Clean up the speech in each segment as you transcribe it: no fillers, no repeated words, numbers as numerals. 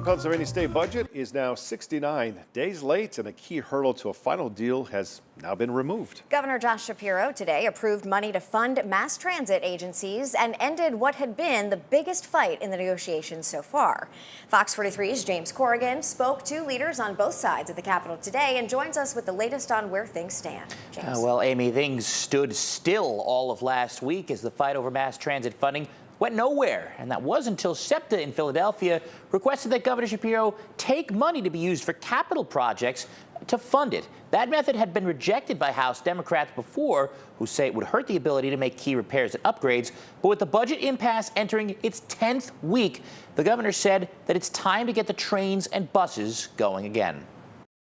Pennsylvania state budget is now 69 days late, and a key hurdle to a final deal has now been removed. Governor Josh Shapiro today approved money to fund mass transit agencies and ended what had been the biggest fight in the negotiations so far. Fox 43's James Corrigan spoke to leaders on both sides of the Capitol today and joins us with the latest on where things stand. James. Well, Amy, things stood still all of last week as the fight over mass transit funding went nowhere, and that was until SEPTA in Philadelphia requested that Governor Shapiro take money to be used for capital projects to fund it. That method had been rejected by House Democrats before, who say it would hurt the ability to make key repairs and upgrades. But with the budget impasse entering its 10th week, the governor said that it's time to get the trains and buses going again.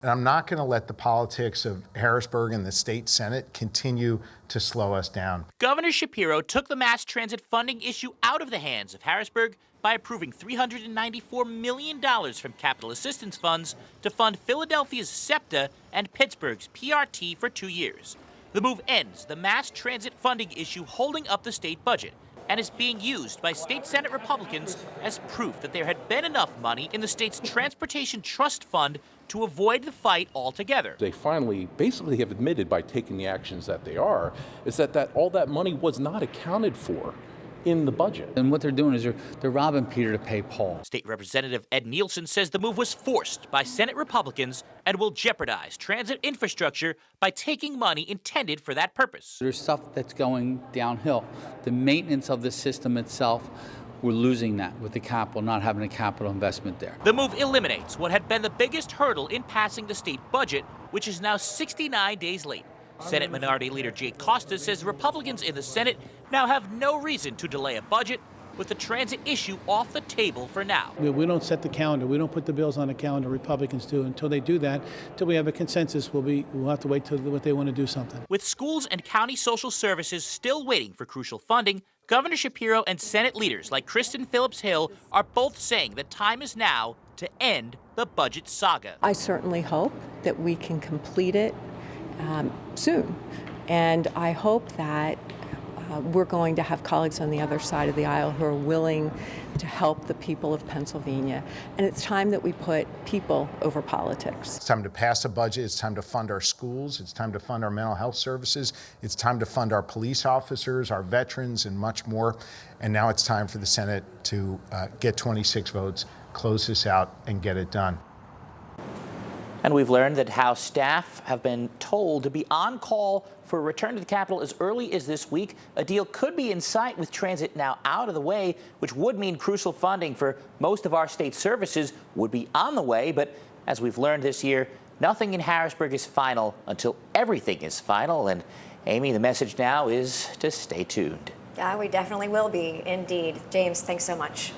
And I'm not going to let the politics of Harrisburg and the state Senate continue to slow us down. Governor Shapiro took the mass transit funding issue out of the hands of Harrisburg by approving $394 million from capital assistance funds to fund Philadelphia's SEPTA and Pittsburgh's PRT for 2 years. The move ends the mass transit funding issue holding up the state budget and is being used by state Senate Republicans as proof that there had been enough money in the state's Transportation Trust Fund to avoid the fight altogether. They finally basically have admitted by taking the actions that they are, is that all that money was not accounted for in the budget. And what they're doing is they're robbing Peter to pay Paul. State Representative Ed Nielsen says the move was forced by Senate Republicans and will jeopardize transit infrastructure by taking money intended for that purpose. There's stuff that's going downhill. The maintenance of the system itself, we're losing that with the capital, not having a capital investment there. The move eliminates what had been the biggest hurdle in passing the state budget, which is now 69 days late. Senate Minority Leader Jake Costa says Republicans in the Senate now have no reason to delay a budget, with the transit issue off the table for now. We don't set the calendar. We don't put the bills on the calendar. Republicans do. Until they do that, until we have a consensus, we'll have to wait till what they want to do something. With schools and county social services still waiting for crucial funding, Governor Shapiro and Senate leaders like Kristen Phillips Hill are both saying the time is now to end the budget saga. I certainly hope that we can complete it soon, and I hope that we're going to have colleagues on the other side of the aisle who are willing to help the people of Pennsylvania. And it's time that we put people over politics. It's time to pass a budget. It's time to fund our schools. It's time to fund our mental health services. It's time to fund our police officers, our veterans, and much more. And now it's time for the Senate to get 26 votes, close this out, and get it done. And we've learned that House staff have been told to be on call for a return to the Capitol as early as this week. A deal could be in sight with transit now out of the way, which would mean crucial funding for most of our state services would be on the way. But as we've learned this year, nothing in Harrisburg is final until everything is final. And Amy, the message now is to stay tuned. Yeah, we definitely will be, indeed. James, thanks so much.